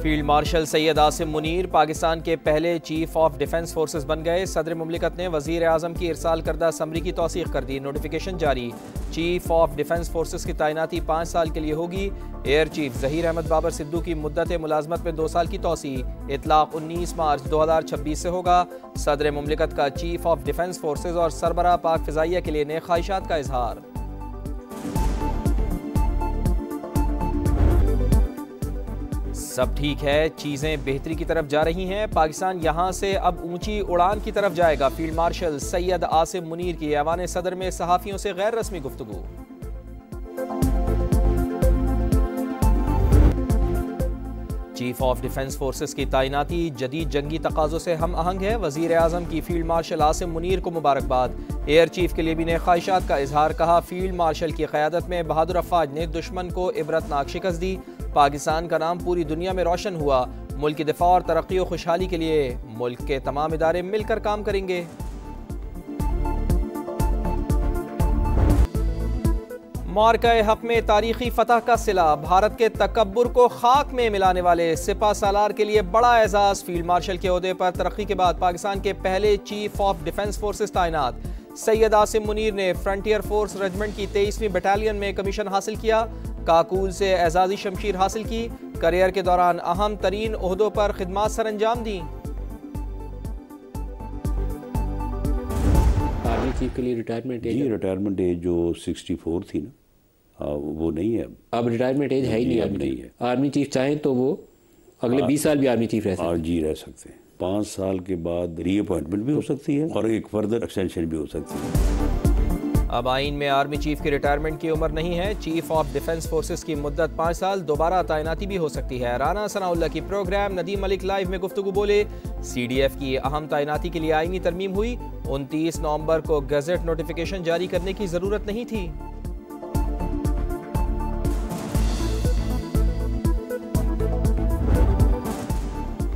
Field marshal Syed Asim Munir Pakistan के पहले chief of defence forces बन गए। सदर मुमलिकत ने वजीर आजम की इरसाल करदा समरी की तौसीक कर दी। नोटिफिकेशन जारी। चीफ ऑफ डिफेंस फोर्सेस की तैनाती 5 साल के लिए होगी। एयर चीफ जहीर अहमद बाबर सिद्दू की मुद्दत मुलाजमत में 2 साल की तोसी। इतलाक 19 मार्च 2026 से होगा। सदर मुमलिकत का चीफ ऑफ डिफेंस फोर्सेस और सरबराह पाक फिजाइया के लिए नए ख्वाहिशात का इजहार। सब ठीक है, चीज़ें बेहतरी की तरफ जा रही हैं। पाकिस्तान यहाँ से अब ऊंची उड़ान की तरफ जाएगा। फील्ड मार्शल सैयद आसिम मुनीर की ऐवान सदर में सहाफ़ियों से गैर रस्मी गुफ्तगू। चीफ ऑफ डिफेंस फोर्सेस की तैनाती जदीद जंगी तकाज़ों से हम आहंग है। वजीर आजम की फील्ड मार्शल आसिम मुनीर को मुबारकबाद। एयर चीफ के लिए भी नए ख्वाहिशात का इजहार। कहा, फील्ड मार्शल की क़यादत में बहादुर अफवाज ने दुश्मन को इबरतनाक शिकस्त दी। पाकिस्तान का नाम पूरी दुनिया में रोशन हुआ। मुल्क की दिफा और तरक्की और खुशहाली के लिए मुल्क के तमाम इदारे मिलकर काम करेंगे। मार्का-ए हक में तारीखी फतह का सिला। भारत के तकब्बुर को खाक में मिलाने वाले सिपा सालार के लिए बड़ा एजाज। फील्ड मार्शल के ओहदे पर तरक्की के बाद पाकिस्तान के पहले चीफ ऑफ डिफेंस फोर्सेस तैनात। सैयद आसिम मुनीर ने फ्रंटियर फोर्स रेजिमेंट की 23वीं बटालियन में कमीशन हासिल किया। काकूल से एजाजी शमशीर हासिल की। करियर के दौरान अहम तरीन ओहदों पर खिदमात सर अंजाम दी। आर्मी चीफ के लिए रिटायरमेंट एज जो 64 थी ना, वो नहीं है अब रिटायरमेंट एज है ही नहीं, अब नहीं है। आर्मी चीफ चाहें तो वो अगले 20 साल भी आर्मी चीफ रह सकते हैं। जी रह सकते हैं। 5 साल के बाद रीअपॉइंटमेंट भी हो सकती है और एक फर्दर एक्सटेंशन भी हो सकती है। अब आइन में आर्मी चीफ की रिटायरमेंट की उम्र नहीं है। चीफ ऑफ डिफेंस फोर्सेस की मुद्दत 5 साल, दोबारा तैनाती भी हो सकती है। राना सनाउल्लाह की प्रोग्राम नदीम मलिक लाइव में गुफ्तगू बोले, CDF की अहम तैनाती के लिए आईनी तरमीम हुई। 29 नवंबर को गजट नोटिफिकेशन जारी करने की जरूरत नहीं थी।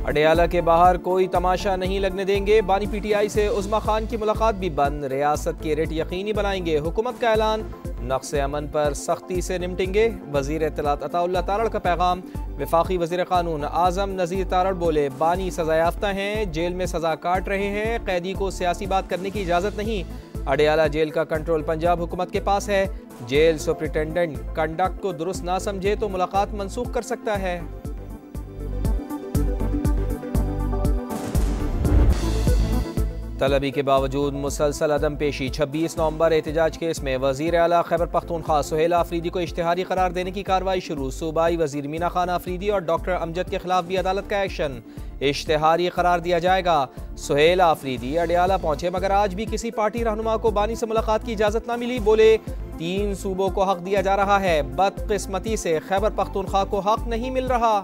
अडयाला के बाहर कोई तमाशा नहीं लगने देंगे। बानी PTI से उज़्मा खान की मुलाकात भी बंद। रियासत के रेट यकीनी बनाएंगे। हुकूमत का ऐलान, नक्शे अमन पर सख्ती से निपटेंगे। वजीर इत्तलात अताउल्लाह तारड़ का पैगाम। वफाकी वजीर कानून आजम नज़ीर तारड़ बोले, बानी सजायाफ्ता हैं, जेल में सजा काट रहे हैं, कैदी को सियासी बात करने की इजाज़त नहीं। अडयाला जेल का कंट्रोल पंजाब हुकूमत के पास है। जेल सुपरिटेंडेंट कंडक्ट को दुरुस्त ना समझे तो मुलाकात मनसूख कर सकता है। तलबी के बावजूद मुसलसल अदम पेशी। 26 नवंबर एहतजाज केस में वजीर आला खैबर पख्तूनख्वा सुहेल आफरीदी को इश्तिहारी करार देने की कार्रवाई शुरू। सूबाई वजीर मीना खान आफरीदी और डॉक्टर अमजद के खिलाफ भी अदालत का एक्शन। इश्तिहारी करार दिया जाएगा। सुहेल आफरीदी अडयाला पहुंचे मगर आज भी किसी पार्टी रहनुमा को बानी से मुलाकात की इजाजत न मिली। बोले, 3 सूबों को हक दिया जा रहा है, बदकिस्मती से खैबर पख्तूनख्वा को हक नहीं मिल रहा।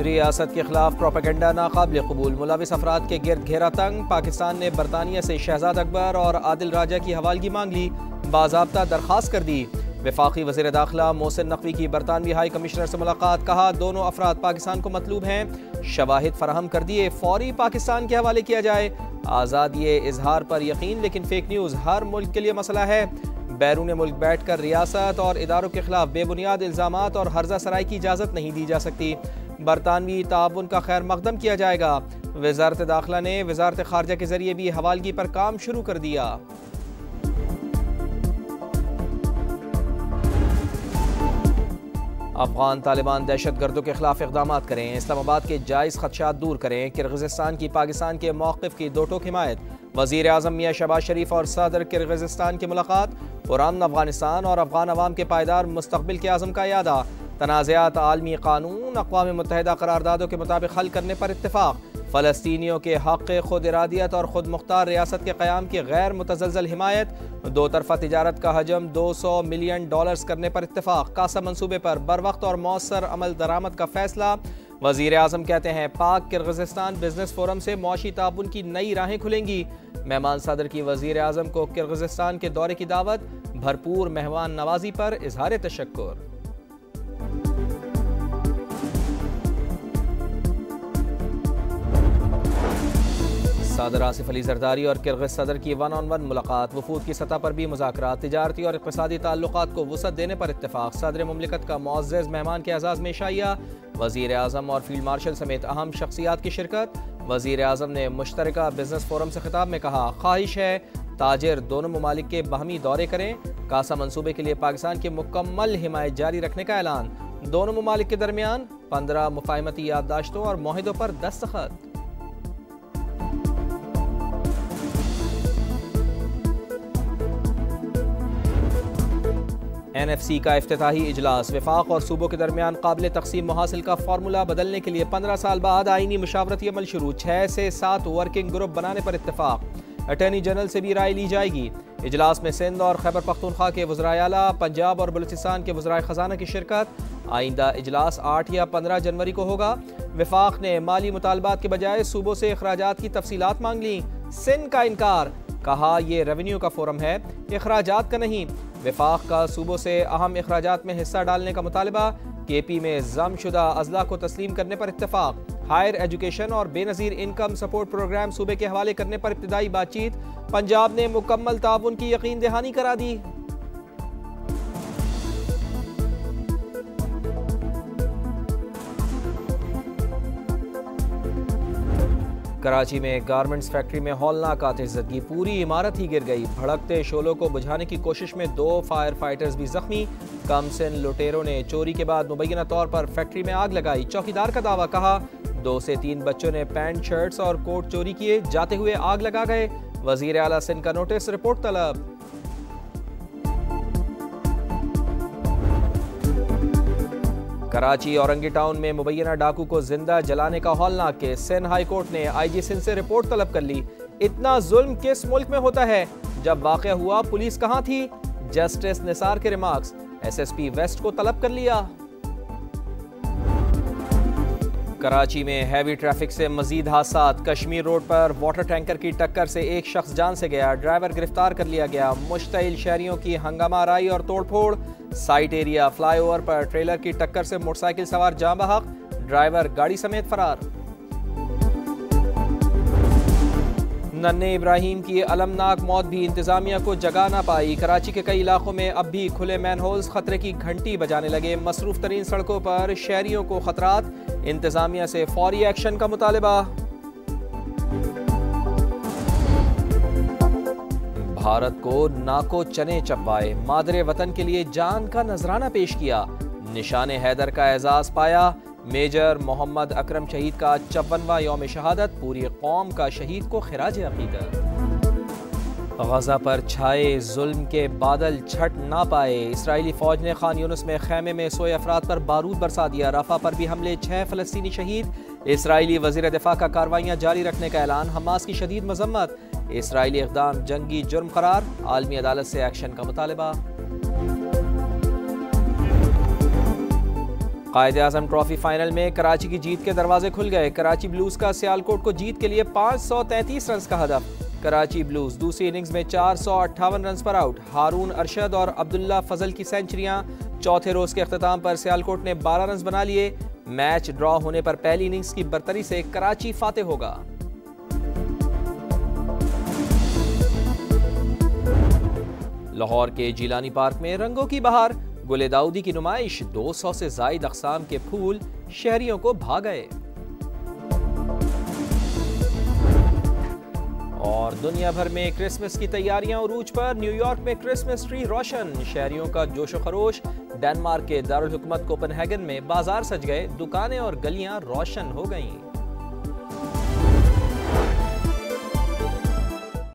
रियासत के खिलाफ प्रोपेगेंडा नाकाबिल कबूल। मुलविस अफराद के गिर्द घेरा तंग। पाकिस्तान ने बरतानिया से शहजाद अकबर और आदिल राजा की हवालगी मांग ली। बाज़ाब्ता दरखास्त कर दी। वफाकी वज़ीर दाखिला मोहसिन नकवी की बरतानवी हाई कमिश्नर से मुलाकात। कहा, दोनों अफराद पाकिस्तान को मतलूब हैं। शवाहिद फराहम कर दिए, फौरी पाकिस्तान के हवाले किया जाए। आज़ादी इजहार पर यकीन, लेकिन फेक न्यूज़ हर मुल्क के लिए मसला है। बैरून मुल्क बैठ कर रियासत और इदारों के खिलाफ बेबुनियाद इल्ज़ामात और हर्जा सराई की इजाज़त नहीं दी जा सकती। बरतानवी ताउन का खैर मकदम किया जाएगा। वजारत दाखिला ने वजारत खारजा के जरिए भी हवालगी पर काम शुरू कर दिया। अफगान तालिबान दहशत गर्दों के खिलाफ इक़दाम करें। इस्लामाबाद के जायज़ खदशात दूर करें। किर्गिज़स्तान की पाकिस्तान के मौक़िफ़ की दो टोक हिमायत। वज़ीर आज़म मियाँ शहबाज शरीफ और सदर किर्गिज़स्तान की मुलाकात। पुरान अफगानिस्तान और अफगान अवाम के पायदार मुस्तक़बिल के आज़म का यादा। तनाज़ात आलमी कानून अक़वाम मुत्तहिदा करारदादों के मुताबिक हल करने पर इत्तेफ़ाक़। फ़लस्तीनियों के हक़ खुद इरादियत और खुद मुख्तार रियासत के क़याम की गैर मुतज़लज़ल हिमायत। दो तरफ़ा तिजारत का हजम $200 मिलियन करने पर इत्तेफ़ाक़। कासा मंसूबे पर बरवक्त और मौसर अमल दरामद का फ़ैसला। वज़ीर आज़म कहते हैं, पाक किर्गिज़स्तान बिजनेस फोरम से मुआशी ताउन की नई राहें खुलेंगी। मेहमान सदर की वज़ीर आज़म को किर्गिज़स्तान के दौरे की दावत। भरपूर मेहमान नवाजी पर इज़हार तशक्कुर। सदर आसिफ अली जरदारी और किर्गिज सदर की 1-on-1 मुलाकात। वफूद की सतह पर भी मुज़ाकरात। तिजारती और इक़्तिसादी ताल्लुकात को वुसअत देने पर इत्तेफाक। सदर मुमलिकत का मुअज़्ज़ज़ मेहमान के एज़ाज़ में शाइया। वज़ीर आज़म और फील्ड मार्शल समेत अहम शख्सियात की शिरकत। वज़ीर आज़म ने मुश्तरका बिजनेस फोरम से खिताब में कहा, ख्वाहिश है ताजिर दोनों ममालिक के बाहमी दौरे करें। कासा मंसूबे के लिए पाकिस्तान की मुकम्मल हिमायत जारी रखने का ऐलान। दोनों ममालिक के दरमियान 15 मुफाहमती याददाश्तों और मुआहिदों पर दस्तखत। NFC का इफ्तिताही इजलास। वफाक और सूबों के दरमियान काबिल तकसीम मुहासिल का फार्मूला बदलने के लिए 15 साल बाद आईनी मुशावरती अमल शुरू। 6 से 7 वर्किंग ग्रुप बनाने पर इत्तेफाक। अटॉर्नी जनरल से भी राय ली जाएगी। इजलास में सिंध और खैबर पख्तूनख्वा के वज़राए आला, पंजाब और बलूचिस्तान के वज़राए ख़जाना की शिरकत। आइंदा इजलास 8 या 15 जनवरी को होगा। वफाक ने माली मुतालबात के बजाय सूबों से अखराजात की तफसीलात मांग ली। सिंध का इनकार, कहा यह रेवेन्यू का फोरम है, अखराजात का नहीं। वफाक का सूबों से अहम अखराजात में हिस्सा डालने का मुतालबा। KP में ज़मशुदा अज़ला को तस्लीम करने पर इत्तेफाक। हायर एजुकेशन और बेनज़ीर इनकम सपोर्ट प्रोग्राम सूबे के हवाले करने पर इब्तिदाई बातचीत। पंजाब ने मुकम्मल ताउन की यकीन दहानी करा दी। कराची में गारमेंट्स फैक्ट्री में हौलनाक आतिशज़दगी, पूरी इमारत ही गिर गई। भड़कते शोलों को बुझाने की कोशिश में 2 फायर फाइटर्स भी जख्मी। कमसिन लुटेरों ने चोरी के बाद मुबैना तौर पर फैक्ट्री में आग लगाई। चौकीदार का दावा, कहा 2 से 3 बच्चों ने पैंट शर्ट्स और कोट चोरी किए, जाते हुए आग लगा गए। वज़ीर आला सिंध का नोटिस, रिपोर्ट तलब। कराची औरंगी टाउन में मुबैना डाकू को जिंदा जलाने का हौलनाक केस। सिंध हाई कोर्ट ने IG सिंध से रिपोर्ट तलब कर ली। इतना जुल्म किस मुल्क में होता है? जब वाक़या हुआ पुलिस कहाँ थी? जस्टिस निसार के रिमार्क्स। SSP वेस्ट को तलब कर लिया। कराची में हैवी ट्रैफिक से मजीद हादसात। कश्मीर रोड पर वाटर टैंकर की टक्कर से एक शख्स जान से गया। ड्राइवर गिरफ्तार कर लिया गया। मुश्तइल शहरियों की हंगामा आराई और तोड़फोड़। साइट एरिया फ्लाईओवर पर ट्रेलर की टक्कर से मोटरसाइकिल सवार जाँ बहक, ड्राइवर गाड़ी समेत फरार। नन्हे इब्राहिम की अलमनाक मौत भी इंतजामिया को जगा ना पाई। कराची के कई इलाकों में अब भी खुले मैनहोल्स खतरे की घंटी बजाने लगे। मसरूफ तरीन सड़कों पर शहरियों को खतरात। इंतजामिया से फौरी एक्शन का मुतालबा। भारत को नाको चने चबवाए, मादरे वतन के लिए जान का नजराना पेश किया। निशाने हैदर का एजाज पाया। मेजर मोहम्मद अकरम शहीद का 54वां यौम शहादत। पूरी कौम का शहीद को खिराज अकीदत। गजा पर छाए जुल्म के बादल छट ना पाए। इसराइली फौज ने खान यूनुस में खैमे में सोए अफराद पर बारूद बरसा दिया। रफा पर भी हमले, 6 फलस्तीनी शहीद। इसराइली वजीर दिफा का कार्रवाइयाँ जारी रखने का ऐलान। हमास की शदीद मजम्मत। इसराइली इक़दाम जंगी जुर्म करार। आलमी अदालत से एक्शन का मुतालबा। कायद-ए-आज़म ट्रॉफी फाइनल में कराची की जीत के दरवाजे खुल गए। कराची ब्लूज का सियालकोट को जीत के लिए 533 रन का हदफ। कराची ब्लूज दूसरी इनिंग्स में 458 रन पर आउट। हारून अरशद और अब्दुल्ला फजल की सेंचुरियां। चौथे रोज के अख्ताम पर सियालकोट ने 12 रन बना लिए। मैच ड्रॉ होने पर पहली इनिंग्स की बरतरी से कराची फातेह होगा। लाहौर के जीलानी पार्क में रंगों की बहार। गुले दाऊदी की नुमाइश। 200 से जायद अक़साम के फूल शहरियों को भा गए। और दुनिया भर में क्रिसमस की तैयारियां उरूज पर। न्यूयॉर्क में क्रिसमस ट्री रोशन। शहरियों का जोशो खरोश। डेनमार्क के दारुल हुकूमत कोपेनहेगन में बाजार सज गए। दुकानें और गलियां रोशन हो गईं।